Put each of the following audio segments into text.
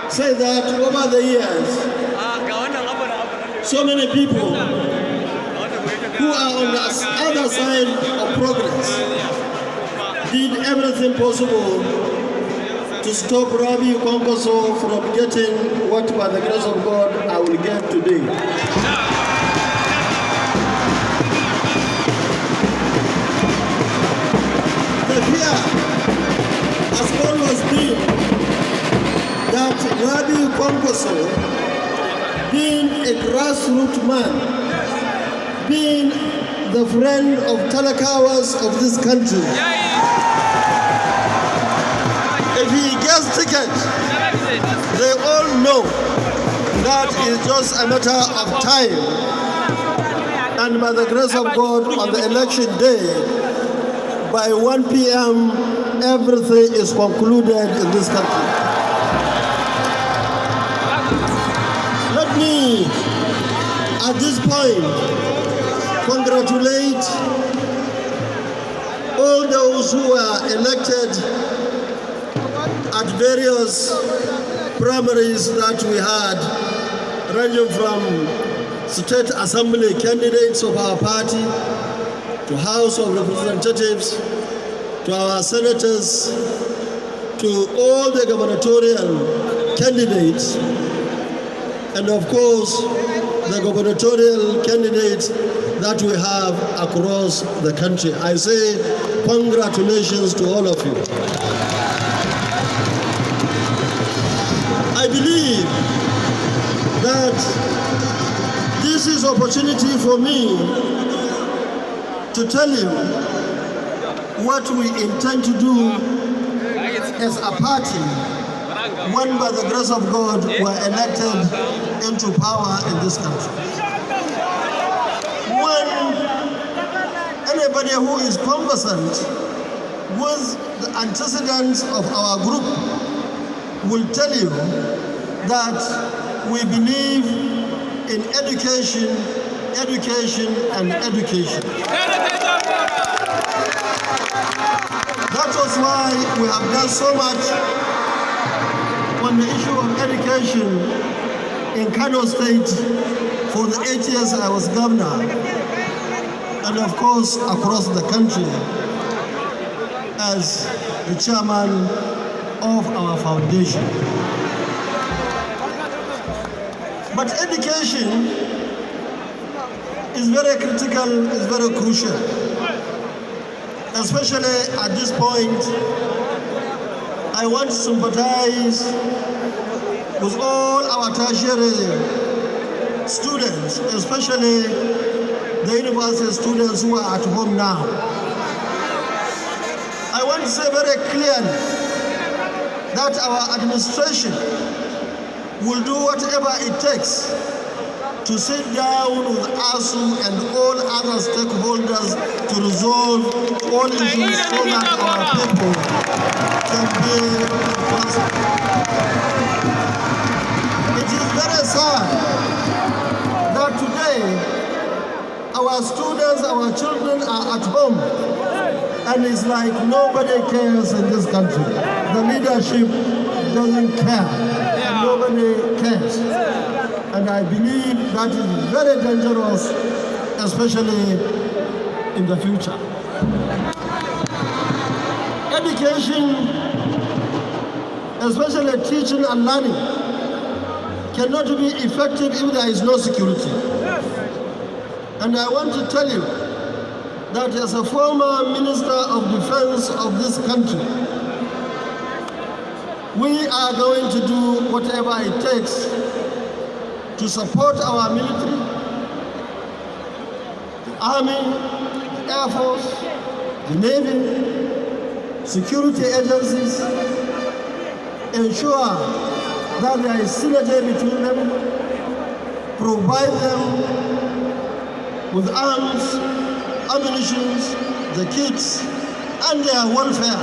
say that over the years, so many people who are on the other side of progress did everything possible to stop Rabbi Kwankwaso from getting what, by the grace of God, I will get today. The fear has always been that Rabbi Kwankwaso, being a grassroots man, being the friend of Talakawas of this country, if he gets ticket, they all know that is just a matter of time. And by the grace of God, on the election day, by 1 p.m., everything is concluded in this country. Let me, at this point, congratulate all those who were elected at various primaries that we had, ranging from state assembly candidates of our party, to House of Representatives, to our senators, to all the gubernatorial candidates, and of course, the gubernatorial candidates that we have across the country. I say congratulations to all of you. I believe that this is opportunity for me to tell you what we intend to do as a party when, by the grace of God, we're elected into power in this country. When anybody who is conversant with the antecedents of our group will tell you that we believe in education, education, and education. That was why we have done so much on the issue of education in Kano State for the 8 years I was governor, and of course across the country as the chairman of our foundation. But education is very critical, is very crucial, especially at this point. I want to sympathize with all our tertiary students, especially the university students who are at home now. I want to say very clearly that our administration will do whatever it takes to sit down with ASU and all other stakeholders to resolve all issues so that our people can be prosperous. It is very sad that today our students, our children are at home, and it's like nobody cares in this country. The leadership doesn't care, and nobody cares. And I believe that is very dangerous, especially in the future. Education, especially teaching and learning, cannot be effective if there is no security. And I want to tell you that as a former Minister of Defense of this country, we are going to do whatever it takes to support our military, the Army, the Air Force, the Navy, security agencies, ensure that there is synergy between them, provide them with arms, ammunition, the kits, and their welfare,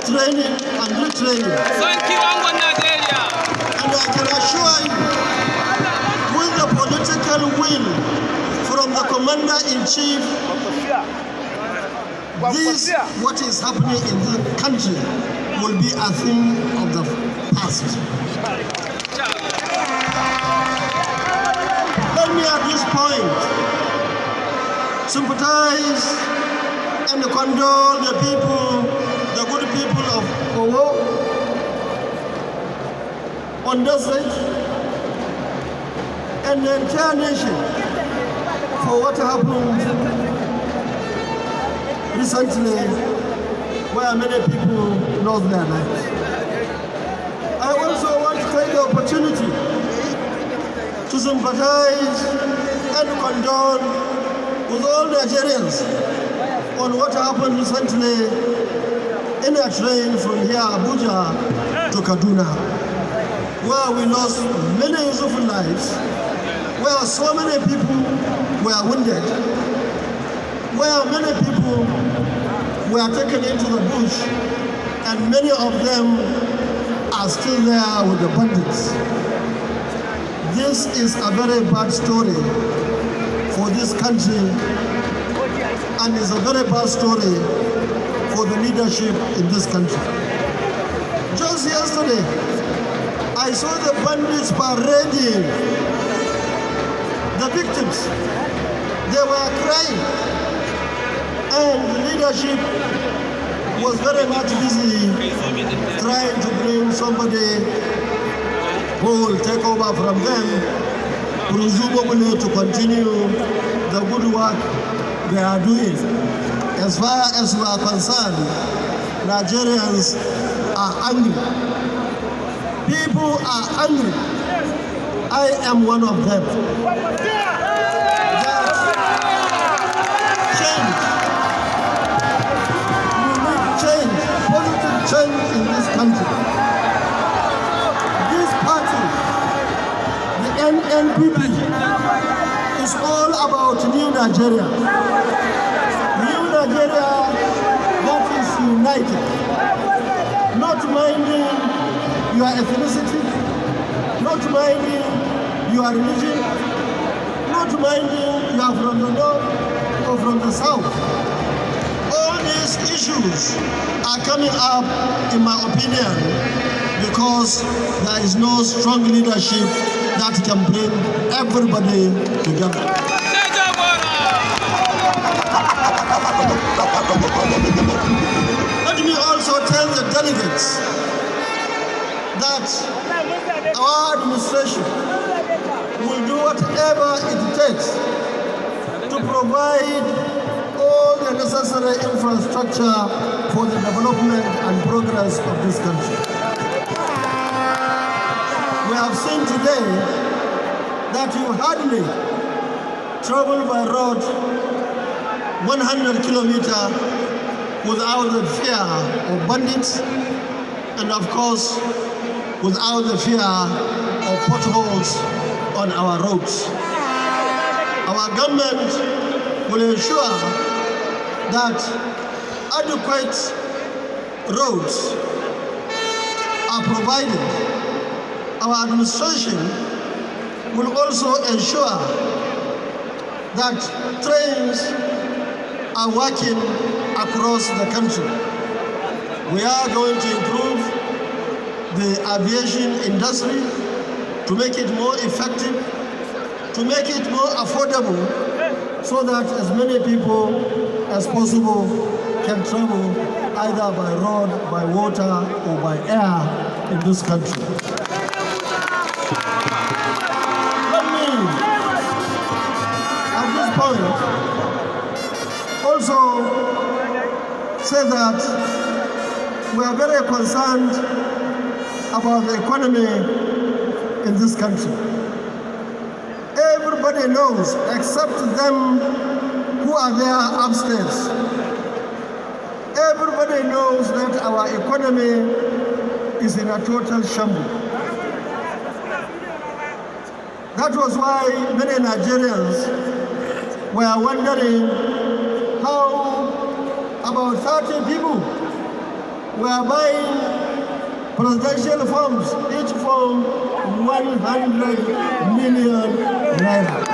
training and retraining. And I can assure you, with the political will from the Commander-in-Chief, this, what is happening in the country, will be a thing of the past. Let me at this point sympathize and condole the people, the good people of Owo, on this side, and the entire nation for what happened recently, where many people lost their lives. I also want to take the opportunity to sympathize and condole with all Nigerians on what happened recently in a train from here, Abuja, to Kaduna, where we lost many useful lives, where so many people were wounded, where many people were taken into the bush, and many of them are still there with the bandits. This is a very bad story for this country, and it's a very bad story for the leadership in this country. Just yesterday, I saw the bandits parading the victims. They were crying, and the leadership was very much busy trying to bring somebody who will take over from them, presumably to continue the good work they are doing. As far as we are concerned, Nigerians are angry. People are angry. I am one of them. Change in this country. This party, the Nnpp, is all about new Nigeria. New Nigeria that is united, not minding your ethnicity, not minding your religion, not minding you are from the north or from the south. All these issues are coming up, in my opinion, because there is no strong leadership that can bring everybody together. Let me also tell the delegates that our administration will do whatever it takes to provide all the necessary infrastructure for the development and progress of this country. We have seen today that you hardly travel by road 100 kilometers without the fear of bandits, and of course without the fear of potholes on our roads. Our government will ensure that adequate roads are provided. Our administration will also ensure that trains are working across the country. We are going to improve the aviation industry to make it more effective, to make it more affordable, so that as many people as possible can travel either by road, by water, or by air in this country. Let me, at this point, also say that we are very concerned about the economy in this country. Everybody knows, except them who are there upstairs. Everybody knows that our economy is in a total shambles. That was why many Nigerians were wondering how about 30 people were buying presidential forms, each form 100 million naira.